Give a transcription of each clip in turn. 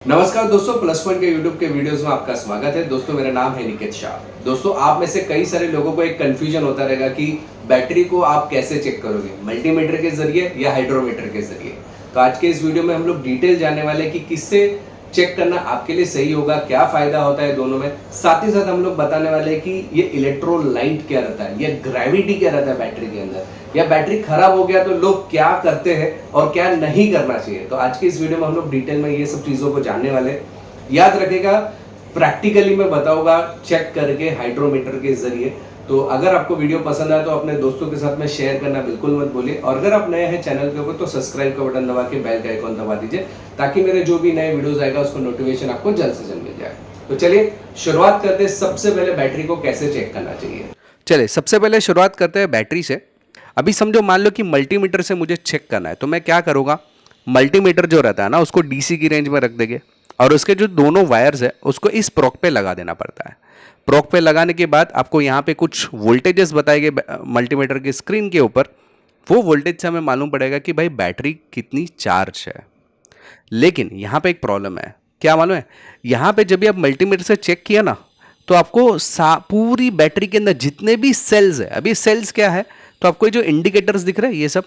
नमस्कार दोस्तों, plus point के यूट्यूब के वीडियोस में आपका स्वागत है। दोस्तों मेरा नाम है निकेत शाह। दोस्तों आप में से कई सारे लोगों को एक कंफ्यूजन होता रहेगा कि बैटरी को आप कैसे चेक करोगे, मल्टीमीटर के जरिए या हाइड्रोमीटर के जरिए। तो आज के इस वीडियो में हम लोग डिटेल जानने वाले हैं कि किससे चेक करना आपके लिए सही होगा, क्या फायदा होता है दोनों में। साथ ही साथ हम लोग बताने वाले हैं कि ये इलेक्ट्रोलाइट क्या रहता है, ये ग्रेविटी क्या रहता है बैटरी के अंदर, या बैटरी खराब हो गया तो लोग क्या करते हैं और क्या नहीं करना चाहिए। तो आज के इस वीडियो में हम लोग डिटेल में ये सब चीजों को जानने वाले हैं। याद रखेगा, प्रैक्टिकली मैं बताऊंगा चेक करके हाइड्रोमीटर के जरिए। तो अगर आपको वीडियो पसंद आए तो अपने दोस्तों के साथ में शेयर करना बिल्कुल मत भूलिए, और अगर आप नए हैं चैनल के ऊपर तो सब्सक्राइब का बटन दबा के बेल का आइकॉन दबा दीजिए, ताकि मेरे जो भी नए वीडियोस आएगा उसको नोटिफिकेशन आपको जल्द से जल्द मिल जाए। तो चलिए शुरुआत करते हैं। सबसे पहले बैटरी को कैसे चेक करना चाहिए। चलिए सबसे पहले शुरुआत करते हैं बैटरी से। अभी समझो, मान लो कि मल्टीमीटर से मुझे चेक करना है, तो मैं क्या करूँगा, मल्टीमीटर जो रहता है ना उसको डीसी की रेंज में रख देंगे, और उसके जो दोनों वायर्स है उसको इस प्रोक पे लगा देना पड़ता है। प्रोक पे लगाने के बाद आपको यहाँ पे कुछ वोल्टेजेस बताए गए मल्टीमीटर की स्क्रीन के ऊपर। वो वोल्टेज से हमें मालूम पड़ेगा कि भाई बैटरी कितनी चार्ज है। लेकिन यहाँ पे एक प्रॉब्लम है, क्या मालूम है, यहाँ पे जब भी आप मल्टीमीटर से चेक किया ना, तो आपको पूरी बैटरी के अंदर जितने भी सेल्स है, अभी सेल्स क्या है, तो आपको ये जो इंडिकेटर्स दिख रहे हैं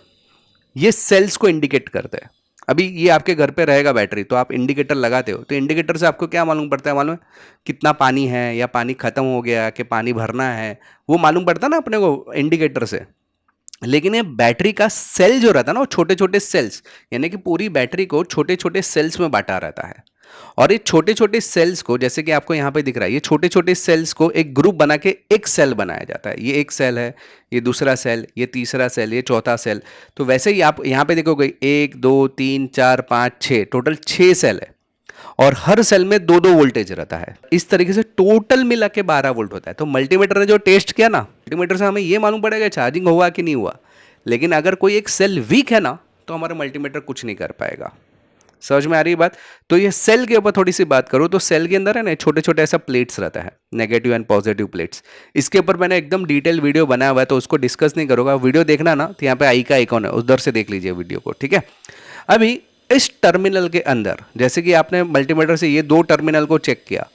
ये सेल्स को इंडिकेट करते हैं। अभी ये आपके घर पे रहेगा बैटरी, तो आप इंडिकेटर लगाते हो, तो इंडिकेटर से आपको क्या मालूम पड़ता है, मालूम है, कितना पानी है या पानी खत्म हो गया कि पानी भरना है, वो मालूम पड़ता है ना अपने को इंडिकेटर से। लेकिन ये बैटरी का सेल जो रहता है ना, वो छोटे छोटे सेल्स, यानी कि पूरी बैटरी को छोटे छोटे सेल्स में बांटा रहता है। और ये छोटे छोटे सेल्स को, जैसे कि आपको यहाँ पे दिख रहा है, ये छोटे छोटे सेल्स को एक ग्रुप बना के एक सेल बनाया जाता है। ये एक सेल है, ये दूसरा सेल, ये तीसरा सेल, ये चौथा सेल। तो वैसे ही आप यहाँ पे देखोगे 1 2 3 4 5 6, टोटल 6 सेल है, और हर सेल में दो दो वोल्टेज रहता है। इस तरीके से टोटल मिला के 12 वोल्ट होता है। तो मल्टीमीटर ने जो टेस्ट किया ना, मल्टीमीटर से हमें ये मालूम पड़ेगा चार्जिंग हुआ कि नहीं हुआ। लेकिन अगर कोई एक सेल वीक है ना, तो हमारा मल्टीमीटर कुछ नहीं कर पाएगा। समझ में आ रही बात। तो ये सेल के ऊपर थोड़ी सी बात करूँ, तो सेल के अंदर है ना छोटे छोटे ऐसा प्लेट्स रहता है, नेगेटिव एंड पॉजिटिव प्लेट्स। इसके ऊपर मैंने एकदम डिटेल वीडियो बनाया हुआ है, तो उसको डिस्कस नहीं करूँगा। वीडियो देखना ना, तो यहाँ पे आई का आइकॉन है, उधर से देख लीजिए वीडियो को, ठीक है। अभी इस टर्मिनल के अंदर, जैसे कि आपने मल्टीमीटर से ये दो टर्मिनल को चेक किया,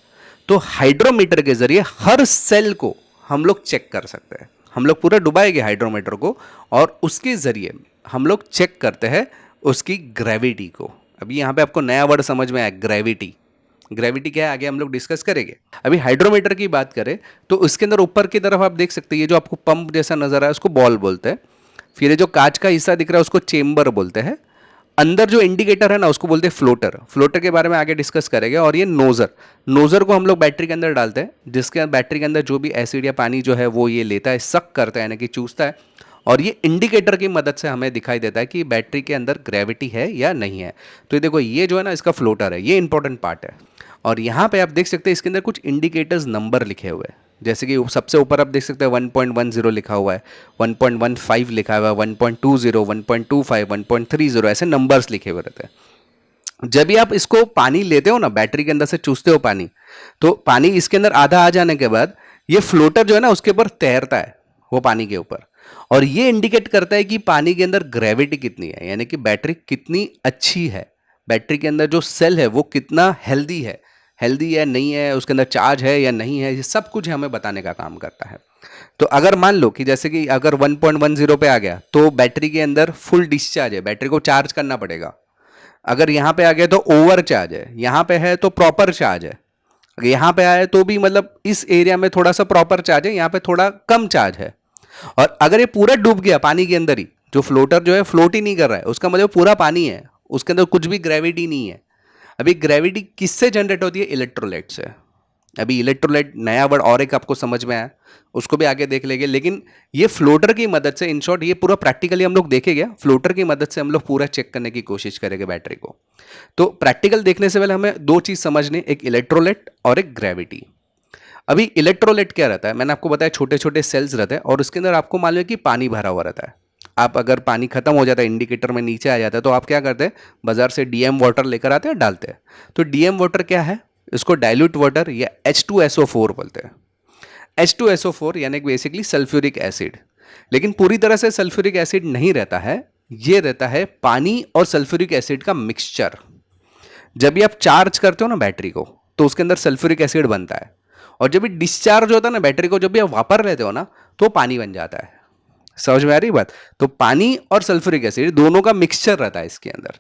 तो हाइड्रोमीटर के जरिए हर सेल को हम लोग चेक कर सकते हैं। हम लोग पूरा डुबाएंगे हाइड्रोमीटर को, और उसके जरिए हम लोग चेक करते हैं उसकी ग्रेविटी को। अभी यहाँ पे आपको नया वर्ड समझ में आया, ग्रेविटी। ग्रेविटी क्या है आगे हम लोग डिस्कस करेंगे। अभी हाइड्रोमीटर की बात करें, तो उसके अंदर ऊपर की तरफ आप देख सकते हैं, ये जो आपको पंप जैसा नजर आ रहा है उसको बॉल बोलते हैं। फिर ये जो कांच का हिस्सा दिख रहा है उसको चेम्बर बोलते हैं। अंदर जो इंडिकेटर है ना उसको बोलते हैं फ्लोटर। फ्लोटर के बारे में आगे डिस्कस करेंगे। और ये नोजर, नोजर को हम लोग बैटरी के अंदर डालते हैं, जिसके बैटरी के अंदर जो भी एसिड या पानी जो है वो ये लेता है, सक करता है, यानी कि चूसता है। और ये इंडिकेटर की मदद से हमें दिखाई देता है कि बैटरी के अंदर ग्रेविटी है या नहीं है। तो ये देखो, ये जो है ना इसका फ्लोटर है, ये इंपॉर्टेंट पार्ट है। और यहाँ पे आप देख सकते हैं इसके अंदर कुछ इंडिकेटर्स नंबर लिखे हुए हैं। जैसे कि सबसे ऊपर आप देख सकते हैं 1.10 लिखा हुआ है, 1.15 लिखा हुआ है, 1.20, 1.25, 1.30, ऐसे नंबर्स लिखे हुए रहते हैं। जब भी आप इसको पानी लेते हो ना, बैटरी के अंदर से चूसते हो पानी, तो पानी इसके अंदर आधा आ जाने के बाद ये फ्लोटर जो है ना उसके ऊपर तैरता है, वो पानी के ऊपर। और ये इंडिकेट करता है कि पानी के अंदर ग्रेविटी कितनी है, यानी कि बैटरी कितनी अच्छी है, बैटरी के अंदर जो सेल है वो कितना हेल्दी है, हेल्दी है नहीं है, उसके अंदर चार्ज है या नहीं है, ये सब कुछ हमें बताने का काम करता है। तो अगर मान लो कि जैसे कि अगर 1.10 पे आ गया, तो बैटरी के अंदर फुल डिस्चार्ज है, बैटरी को चार्ज करना पड़ेगा। अगर यहाँ पे आ गया तो ओवर चार्ज है, यहाँ पे है तो प्रॉपर चार्ज है, अगर यहाँ पे आया तो भी मतलब इस एरिया में थोड़ा सा प्रॉपर चार्ज है, यहाँ पे थोड़ा कम चार्ज है। और अगर ये पूरा डूब गया पानी के अंदर ही, जो फ्लोटर जो है फ्लोट ही नहीं कर रहा है, उसका मतलब पूरा पानी है, उसके अंदर कुछ भी ग्रेविटी नहीं है। अभी ग्रेविटी किससे जनरेट होती है? इलेक्ट्रोलाइट से। अभी इलेक्ट्रोलाइट नया वर्ड और एक आपको समझ में आया, उसको भी आगे देख लेंगे। लेकिन ये फ्लोटर की मदद से, इन शॉर्ट ये पूरा प्रैक्टिकली हम लोग देखेंगे, फ्लोटर की मदद से हम लोग पूरा चेक करने की कोशिश करेंगे बैटरी को। तो प्रैक्टिकल देखने से पहले हमें दो चीज समझनी, एक इलेक्ट्रोलाइट और एक ग्रेविटी। अभी इलेक्ट्रोलाइट क्या रहता है, मैंने आपको बताया छोटे छोटे सेल्स रहते हैं, और उसके अंदर आपको मालूम है कि पानी भरा हुआ रहता है। आप अगर पानी खत्म हो जाता है, इंडिकेटर में नीचे आ जाता है, तो आप क्या करते हैं, बाजार से डीएम वाटर लेकर आते हैं, डालते हैं। तो डीएम वाटर क्या है, इसको डाइल्यूट वाटर या H2SO4 बोलते हैं। H2SO4 यानी बेसिकली सल्फ्यूरिक एसिड। लेकिन पूरी तरह से सल्फ्यूरिक एसिड नहीं रहता है, ये रहता है पानी और सल्फ्यूरिक एसिड का मिक्सचर। जब भी आप चार्ज करते हो ना बैटरी को, तो उसके अंदर सल्फ्यूरिक एसिड बनता है, और जब भी डिस्चार्ज होता है ना बैटरी को, जब भी आप वापर लेते हो ना, तो पानी बन जाता है। समझ में आ रही बात? तो पानी और सल्फ्यूरिक एसिड दोनों का मिक्सचर रहता है इसके अंदर।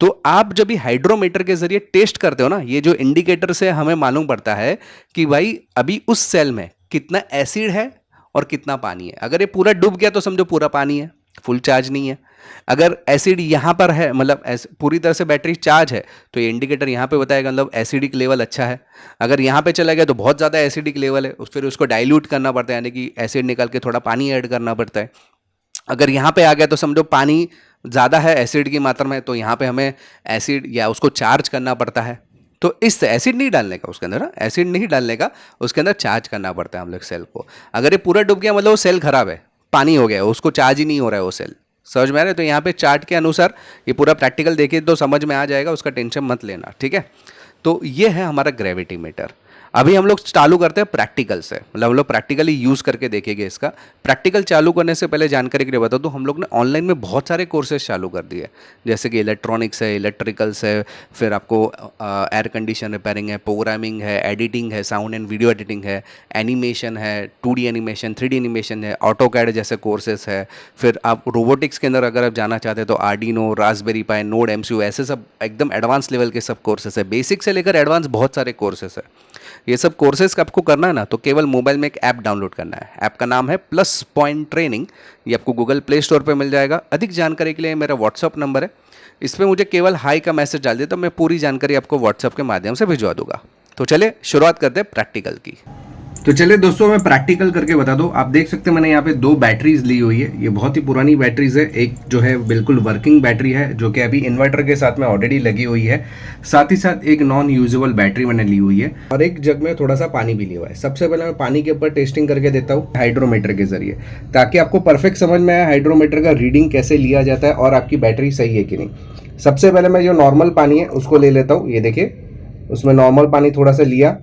तो आप जब भी हाइड्रोमीटर के जरिए टेस्ट करते हो ना, ये जो इंडिकेटर से हमें मालूम पड़ता है कि भाई अभी उस सेल में कितना एसिड है और कितना पानी है। अगर ये पूरा डूब गया तो समझो पूरा पानी है, फुल चार्ज नहीं है। अगर एसिड यहाँ पर है, मतलब पूरी तरह से बैटरी चार्ज है, तो ये इंडिकेटर यहाँ पे बताएगा मतलब एसिडिक लेवल अच्छा है। अगर यहाँ पे चला गया तो बहुत ज़्यादा एसिडिक लेवल है, फिर उसको डाइल्यूट करना पड़ता है, यानी कि एसिड निकाल के थोड़ा पानी ऐड करना पड़ता है। अगर यहाँ पे आ गया तो समझो पानी ज़्यादा है एसिड की मात्रा में, तो यहाँ पे हमें एसिड या उसको चार्ज करना पड़ता है। तो इस एसिड नहीं डालने का उसके अंदर, एसिड नहीं डालने का, उसके अंदर चार्ज करना पड़ता है हम लोग सेल को। अगर ये पूरा डूब गया मतलब वो सेल खराब है, पानी हो गया, उसको चार्ज ही नहीं हो रहा है वो सेल। समझ में आ रहा है? तो यहाँ पे चार्ट के अनुसार ये पूरा प्रैक्टिकल देखिए तो समझ में आ जाएगा, उसका टेंशन मत लेना, ठीक है। तो ये है हमारा ग्रेविटी मीटर। अभी हम लोग चालू करते हैं प्रैक्टिकल से, मतलब हम लोग प्रैक्टिकली यूज़ करके देखेंगे इसका। प्रैक्टिकल चालू करने से पहले जानकारी के लिए बता दूँ, हम लोग ने ऑनलाइन में बहुत सारे कोर्सेज चालू कर दिए, जैसे कि इलेक्ट्रॉनिक्स है, इलेक्ट्रिकल्स है, फिर आपको एयर कंडीशन रिपेयरिंग है, प्रोग्रामिंग है, एडिटिंग है, साउंड एंड वीडियो एडिटिंग है, एनिमेशन है, 2D एनिमेशन, 3D एनिमेशन है, ऑटोकैड जैसे कोर्सेज है। फिर आप रोबोटिक्स के अंदर अगर आप जाना चाहते हैं तो आर्डिनो, रास्पबेरी पाई, नोड MCU, ऐसे सब एकदम एडवांस लेवल के सब कोर्सेज है। बेसिक से लेकर एडवांस बहुत सारे कोर्सेज है। ये सब कोर्सेज आपको करना है ना, तो केवल मोबाइल में एक ऐप डाउनलोड करना है। ऐप का नाम है प्लस पॉइंट ट्रेनिंग। ये आपको गूगल प्ले स्टोर पे मिल जाएगा। अधिक जानकारी के लिए मेरा व्हाट्सअप नंबर है, इस पर मुझे केवल हाई का मैसेज डाल दिया तो मैं पूरी जानकारी आपको व्हाट्सअप के माध्यम से भिजवा दूंगा। तो चलिए शुरुआत करते हैं प्रैक्टिकल की। तो चलिए दोस्तों, मैं प्रैक्टिकल करके बता दूं। आप देख सकते हैं मैंने यहाँ पे 2 बैटरीज ली हुई है। ये बहुत ही पुरानी बैटरीज है। एक जो है बिल्कुल वर्किंग बैटरी है, जो कि अभी इन्वर्टर के साथ में ऑलरेडी लगी हुई है। साथ ही साथ एक नॉन यूजेबल बैटरी मैंने ली हुई है, और एक जग में थोड़ा सा पानी भी लिया हुआ है। सबसे पहले मैं पानी के ऊपर टेस्टिंग करके देता हूँ हाइड्रोमीटर के जरिए, ताकि आपको परफेक्ट समझ में आए हाइड्रोमीटर का रीडिंग कैसे लिया जाता है और आपकी बैटरी सही है कि नहीं। सबसे पहले मैं जो नॉर्मल पानी है उसको ले लेता हूँ। ये देखिए, उसमें नॉर्मल पानी थोड़ा सा लिया,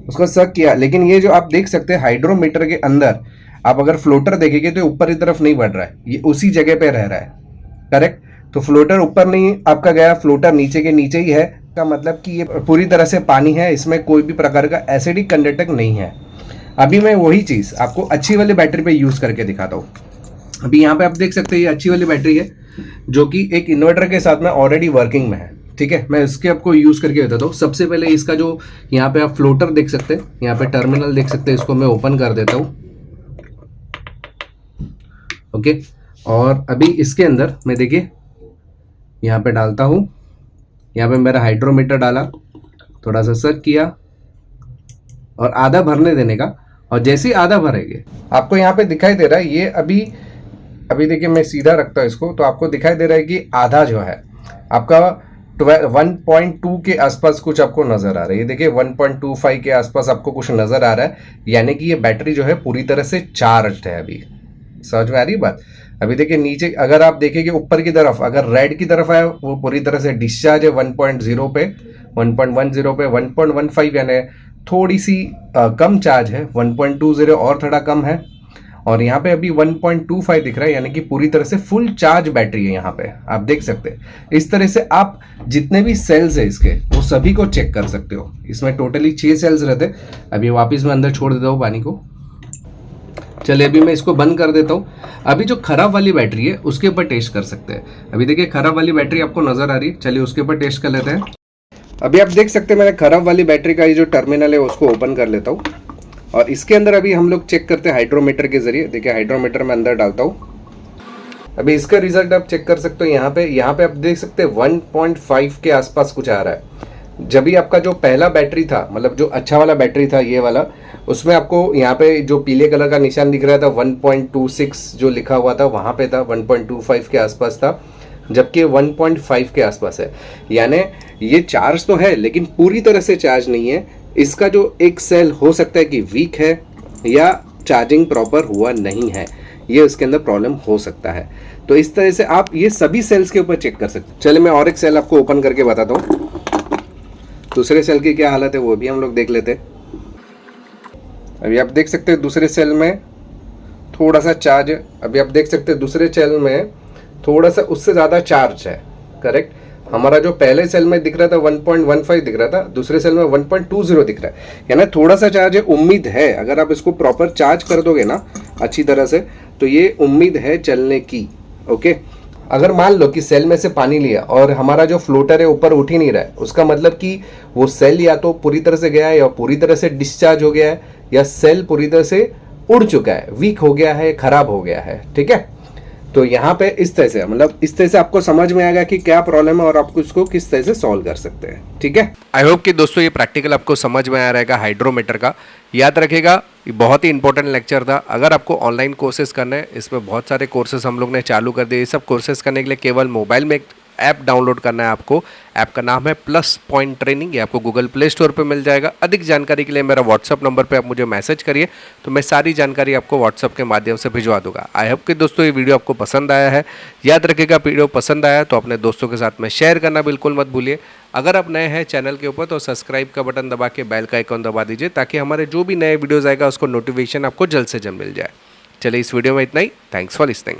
उसको सक किया। लेकिन ये जो आप देख सकते हैं हाइड्रोमीटर के अंदर, आप अगर फ्लोटर देखेंगे तो ऊपर की तरफ नहीं बढ़ रहा है, ये उसी जगह पे रह रहा है। करेक्ट? तो फ्लोटर ऊपर नहीं आपका गया, फ्लोटर नीचे के नीचे ही है, का मतलब कि ये पूरी तरह से पानी है, इसमें कोई भी प्रकार का एसिडिक कंडक्टर नहीं है। अभी मैं वही चीज आपको अच्छी वाली बैटरी पे यूज करके दिखाता हूँ। अभी यहाँ पे आप देख सकते हैं ये अच्छी वाली बैटरी है, जो कि एक इन्वर्टर के साथ में ऑलरेडी वर्किंग में है। ठीक है, मैं इसके आपको यूज करके बताता हूँ। सबसे पहले इसका जो यहाँ पे आप फ्लोटर देख सकते हैं, यहाँ पे टर्मिनल देख सकते हैं, इसको मैं ओपन कर देता हूँ। ओके, और अभी इसके अंदर मैं देखिए यहाँ पे डालता हूँ। यहाँ पे मेरा हाइड्रोमीटर डाला, थोड़ा सा सक किया और आधा भरने देने का। और जैसे ही आधा भरेंगे आपको यहाँ पे दिखाई दे रहा है, ये अभी देखिए मैं सीधा रखता हूँ इसको, तो आपको दिखाई दे रहा है कि आधा जो है आपका 1.2 के आसपास कुछ आपको नजर आ रहा है। ये देखिए 1.25 के आसपास आपको कुछ नजर आ रहा है, यानी कि ये बैटरी जो है पूरी तरह से चार्ज्ड है। अभी समझ में आ रही बात? अभी देखिए नीचे अगर आप देखेंगे ऊपर की तरफ, अगर रेड की तरफ है वो पूरी तरह से डिस्चार्ज है 1.0 पे, 1.10 पे, 1.15 यानी थोड़ी सी कम चार्ज है, 1.20 और थोड़ा कम है, और यहाँ पे अभी 1.25 दिख रहा है, यानी कि पूरी तरह से फुल चार्ज बैटरी है। यहाँ पे आप देख सकते हैं। इस तरह से आप जितने भी सेल्स है इसके, वो सभी को चेक कर सकते हो। इसमें टोटली 6 सेल्स रहते। अभी वापस मैं अंदर छोड़ देता हूँ पानी को। चलिए अभी मैं इसको बंद कर देता हूँ। अभी जो खराब वाली बैटरी है उसके ऊपर टेस्ट कर सकते हैं। अभी देखिए खराब वाली बैटरी आपको नजर आ रही है, चलिए उसके ऊपर टेस्ट कर लेते हैं। अभी आप देख सकते हैं मैंने खराब वाली बैटरी का ये जो टर्मिनल है उसको ओपन कर लेता हूँ, और इसके अंदर अभी हम लोग चेक करते हैं हाइड्रोमीटर के जरिए। देखिए हाइड्रोमीटर में अंदर डालता हूँ। अभी इसका रिजल्ट आप चेक कर सकते हो। यहाँ पे आप देख सकते हैं 1.5 के आसपास कुछ आ रहा है। जब भी आपका जो पहला बैटरी था, मतलब जो अच्छा वाला बैटरी था ये वाला, उसमें आपको यहाँ पे जो पीले कलर का निशान दिख रहा था 1.26 जो लिखा हुआ था वहाँ पे था, 1.25 के आसपास था, जबकि 1.5 के आसपास है। यानी ये चार्ज तो है लेकिन पूरी तरह से चार्ज नहीं है। इसका जो एक सेल हो सकता है कि वीक है या चार्जिंग प्रॉपर हुआ नहीं है, ये उसके अंदर प्रॉब्लम हो सकता है। तो इस तरह से आप ये सभी सेल्स के ऊपर चेक कर सकते हैं। चलिए मैं और एक सेल आपको ओपन करके बताता हूँ, दूसरे सेल की क्या हालत है वो भी हम लोग देख लेते हैं। अभी आप देख सकते हैं दूसरे सेल में थोड़ा सा चार्ज है। अभी आप देख सकते हैं दूसरे सेल में थोड़ा सा उससे ज़्यादा चार्ज है। करेक्ट? हमारा जो पहले सेल में दिख रहा था 1.15 दिख रहा था, दूसरे सेल में 1.20 दिख रहा है, यानी थोड़ा सा चार्ज है। उम्मीद है अगर आप इसको प्रॉपर चार्ज कर दोगे ना अच्छी तरह से, तो ये उम्मीद है चलने की। ओके, अगर मान लो कि सेल में से पानी लिया और हमारा जो फ्लोटर है ऊपर उठ ही नहीं रहा है, उसका मतलब कि वो सेल या तो पूरी तरह से गया है, या पूरी तरह से डिस्चार्ज हो गया है, या सेल पूरी तरह से उड़ चुका है, वीक हो गया है, खराब हो गया है। ठीक है, तो यहाँ पे इस तरह से, मतलब इस तरह से आपको समझ में आएगा कि क्या प्रॉब्लम है और आप उसको किस तरह से सॉल्व कर सकते हैं। ठीक है, आई होप कि दोस्तों ये प्रैक्टिकल आपको समझ में आ रहेगा हाइड्रोमीटर का। याद रखिएगा ये बहुत ही इंपॉर्टेंट लेक्चर था। अगर आपको ऑनलाइन कोर्सेज करना है, इसमें बहुत सारे कोर्सेज हम लोग ने चालू कर दिए। ये सब कोर्सेज करने के लिए केवल मोबाइल में एक ऐप डाउनलोड करना है आपको। ऐप का नाम है प्लस पॉइंट ट्रेनिंग, ये आपको गूगल प्ले स्टोर पे मिल जाएगा। अधिक जानकारी के लिए मेरा व्हाट्सअप नंबर पे आप मुझे मैसेज करिए, तो मैं सारी जानकारी आपको व्हाट्सअप के माध्यम से भिजवा दूंगा। आई होप कि दोस्तों ये वीडियो आपको पसंद आया है। याद रखिएगा वीडियो पसंद आया तो अपने दोस्तों के साथ में शेयर करना बिल्कुल मत भूलिए। अगर आप नए हैं चैनल के ऊपर तो सब्सक्राइब का बटन दबा के बेल का आइकॉन दबा दीजिए, ताकि हमारे जो भी नए वीडियोज़ आएगा उसको नोटिफिकेशन आपको जल्द से जल्द मिल जाए। चलिए इस वीडियो में इतना ही। Thanks for listening.